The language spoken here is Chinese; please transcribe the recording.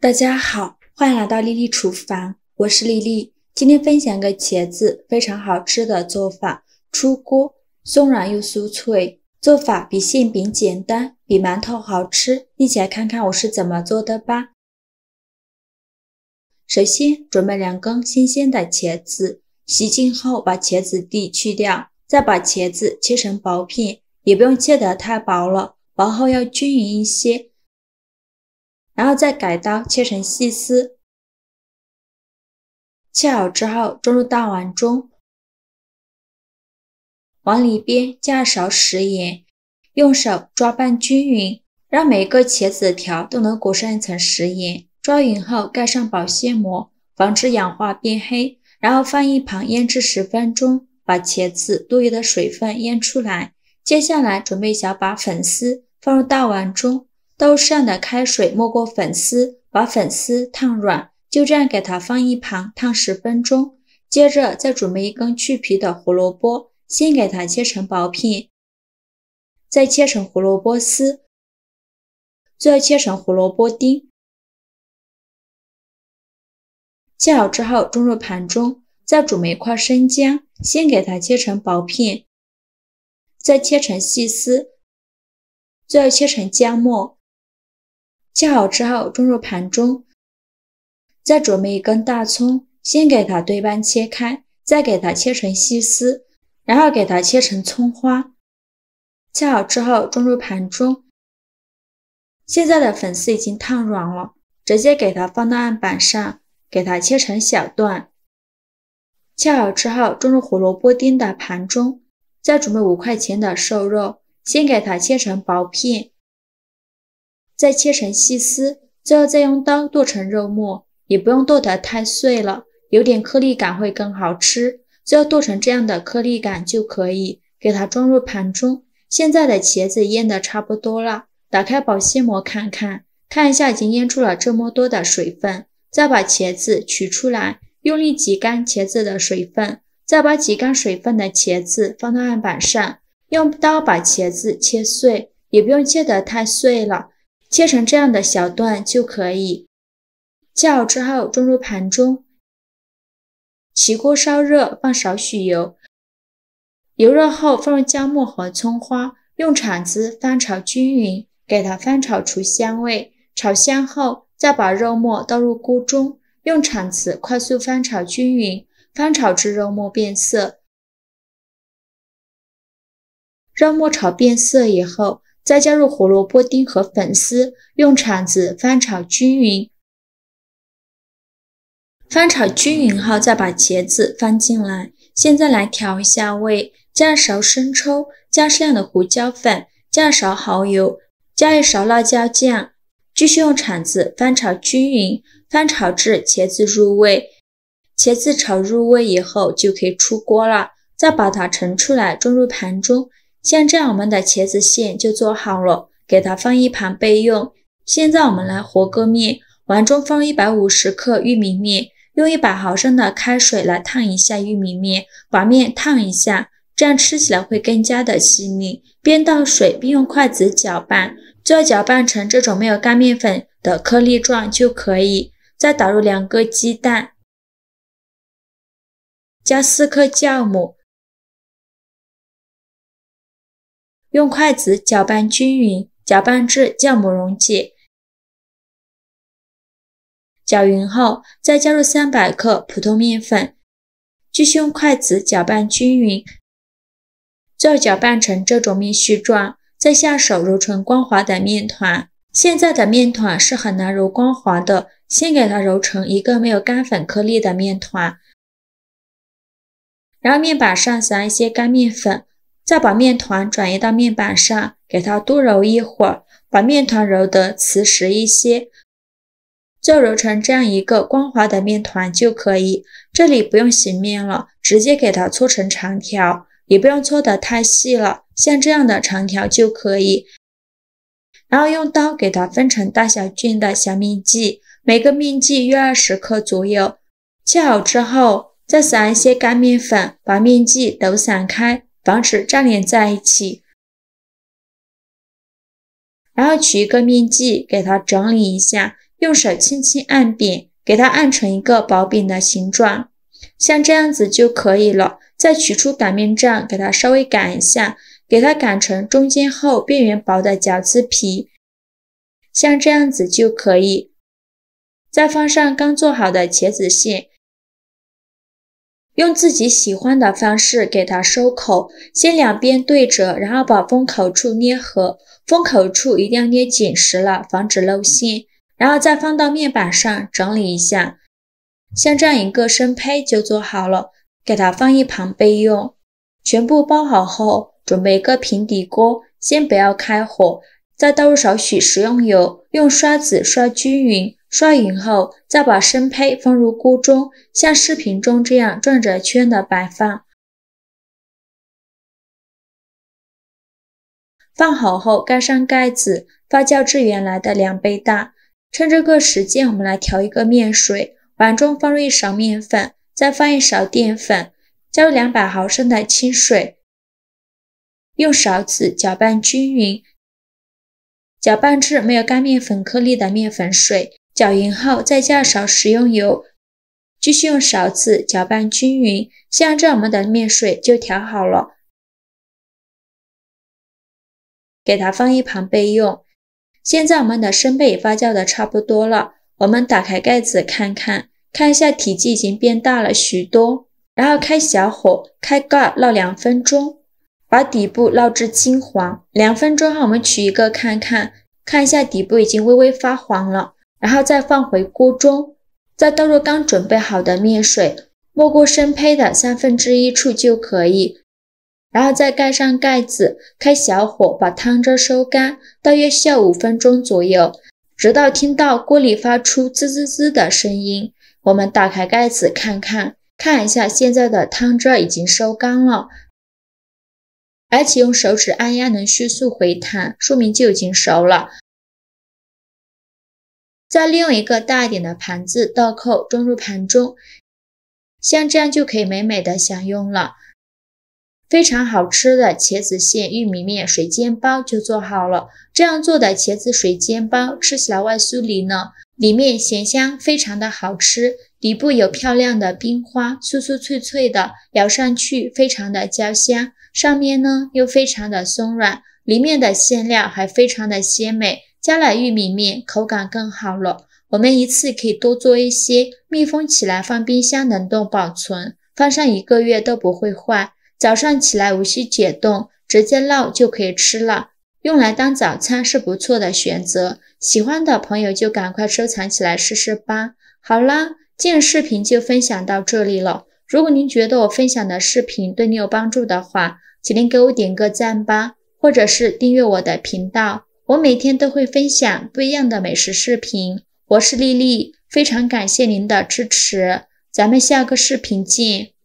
大家好，欢迎来到丽丽厨房，我是丽丽。今天分享个茄子非常好吃的做法，出锅松软又酥脆，做法比馅饼简单，比馒头好吃。一起来看看我是怎么做的吧。首先准备2根新鲜的茄子，洗净后把茄子蒂去掉，再把茄子切成薄片，也不用切得太薄了，薄后要均匀一些。然后再改刀切成细丝，切好之后装入大碗中，碗里边加勺食盐，用手抓拌均匀，让每个茄子条都能裹上一层食盐。抓匀后盖上保鲜膜，防止氧化变黑，然后放一旁腌制10分钟，把茄子多余的水分腌出来。接下来准备一小把粉丝，放入大碗中，倒入适量的开水没过粉丝，把粉丝烫软，就这样给它放一旁烫10分钟。接着再准备1根去皮的胡萝卜，先给它切成薄片，再切成胡萝卜丝，最后切成胡萝卜丁。切好之后装入盘中，再准备1块生姜，先给它切成薄片，再切成细丝，最后切成姜末。切好之后装入盘中，再准备1根大葱，先给它对半切开，再给它切成细丝，然后给它切成葱花。切好之后装入盘中，现在的粉丝已经烫软了，直接给它放到案板上，给它切成小段。切好之后装入胡萝卜丁的盘中，再准备5块钱的瘦肉，先给它切成薄片，再切成细丝，最后再用刀剁成肉末，也不用剁得太碎了，有点颗粒感会更好吃，最后剁成这样的颗粒感就可以，给它装入盘中。现在的茄子腌得差不多了，打开保鲜膜看一下已经腌出了这么多的水分，再把茄子取出来，用力挤干茄子的水分，再把挤干水分的茄子放到案板上，用刀把茄子切碎，也不用切得太碎了，切成这样的小段就可以。切好之后装入盘中，起锅烧热，放少许油，油热后放入姜末和葱花，用铲子翻炒均匀，给它翻炒出香味。炒香后再把肉末倒入锅中，用铲子快速翻炒均匀，翻炒至肉末变色。肉末炒变色以后，再加入胡萝卜丁和粉丝，用铲子翻炒均匀。翻炒均匀后再把茄子放进来，现在来调一下味，加1勺生抽，加适量的胡椒粉，加1勺蚝油，加1勺辣椒酱，继续用铲子翻炒均匀，翻炒至茄子入味。茄子炒入味以后就可以出锅了，再把它盛出来装入盘中。像这样我们的茄子馅就做好了，给它放一旁备用。现在我们来和个面，碗中放150克玉米面，用100毫升的开水来烫一下玉米面，把面烫一下，这样吃起来会更加的细腻。边倒水边用筷子搅拌，最后搅拌成这种没有干面粉的颗粒状就可以。再打入2个鸡蛋，加4颗酵母，用筷子搅拌均匀，搅拌至酵母溶解。搅匀后再加入300克普通面粉，继续用筷子搅拌均匀，最后搅拌成这种面絮状，再下手揉成光滑的面团。现在的面团是很难揉光滑的，先给它揉成一个没有干粉颗粒的面团，然后面板上撒一些干面粉，再把面团转移到面板上，给它多揉一会儿，把面团揉得瓷实一些，最后揉成这样一个光滑的面团就可以。这里不用洗面了，直接给它搓成长条，也不用搓得太细了，像这样的长条就可以。然后用刀给它分成大小均的小面剂，每个面剂约20克左右。切好之后再撒一些干面粉，把面剂抖散开，防止粘连在一起。然后取一个面剂给它整理一下，用手轻轻按扁，给它按成一个薄饼的形状，像这样子就可以了。再取出擀面杖，给它稍微擀一下，给它擀成中间厚、边缘薄的饺子皮，像这样子就可以。再放上刚做好的茄子馅，用自己喜欢的方式给它收口，先两边对折，然后把封口处捏合，封口处一定要捏紧实了，防止露馅，然后再放到面板上整理一下，像这样一个生胚就做好了，给它放一旁备用。全部包好后，准备一个平底锅，先不要开火，再倒入少许食用油，用刷子刷均匀，刷匀后再把生胚放入锅中，像视频中这样转着圈的摆放。放好后盖上盖子，发酵至原来的2倍大。趁这个时间，我们来调一个面水，碗中放入1勺面粉，再放1勺淀粉，加入200毫升的清水，用勺子搅拌均匀，搅拌至没有干面粉颗粒的面粉水，搅匀后再加勺食用油，继续用勺子搅拌均匀，像这样我们的面水就调好了，给它放一旁备用。现在我们的生胚也发酵的差不多了，我们打开盖子看一下体积已经变大了许多，然后开小火，开盖烙2分钟，把底部烙至金黄。2分钟后我们取一个看一下底部已经微微发黄了，然后再放回锅中，再倒入刚准备好的面水，没过生胚的1/3处就可以，然后再盖上盖子，开小火把汤汁收干，大约需要5分钟左右，直到听到锅里发出滋滋滋的声音。我们打开盖子看一下，现在的汤汁已经收干了，而且用手指按压能迅速回弹，说明就已经熟了。再利用一个大一点的盘子倒扣装入盘中，像这样就可以美美的享用了。非常好吃的茄子馅玉米面水煎包就做好了。这样做的茄子水煎包吃起来外酥里嫩，里面咸香，非常的好吃，底部有漂亮的冰花，酥酥脆脆的，咬上去非常的焦香，上面呢又非常的松软，里面的馅料还非常的鲜美，加了玉米面口感更好了。我们一次可以多做一些，密封起来放冰箱冷冻保存，放上1个月都不会坏。早上起来无需解冻，直接烙就可以吃了，用来当早餐是不错的选择。喜欢的朋友就赶快收藏起来试试吧。好啦，今日视频就分享到这里了。如果您觉得我分享的视频对你有帮助的话，请您给我点个赞吧，或者是订阅我的频道。我每天都会分享不一样的美食视频。我是丽丽，非常感谢您的支持，咱们下个视频见。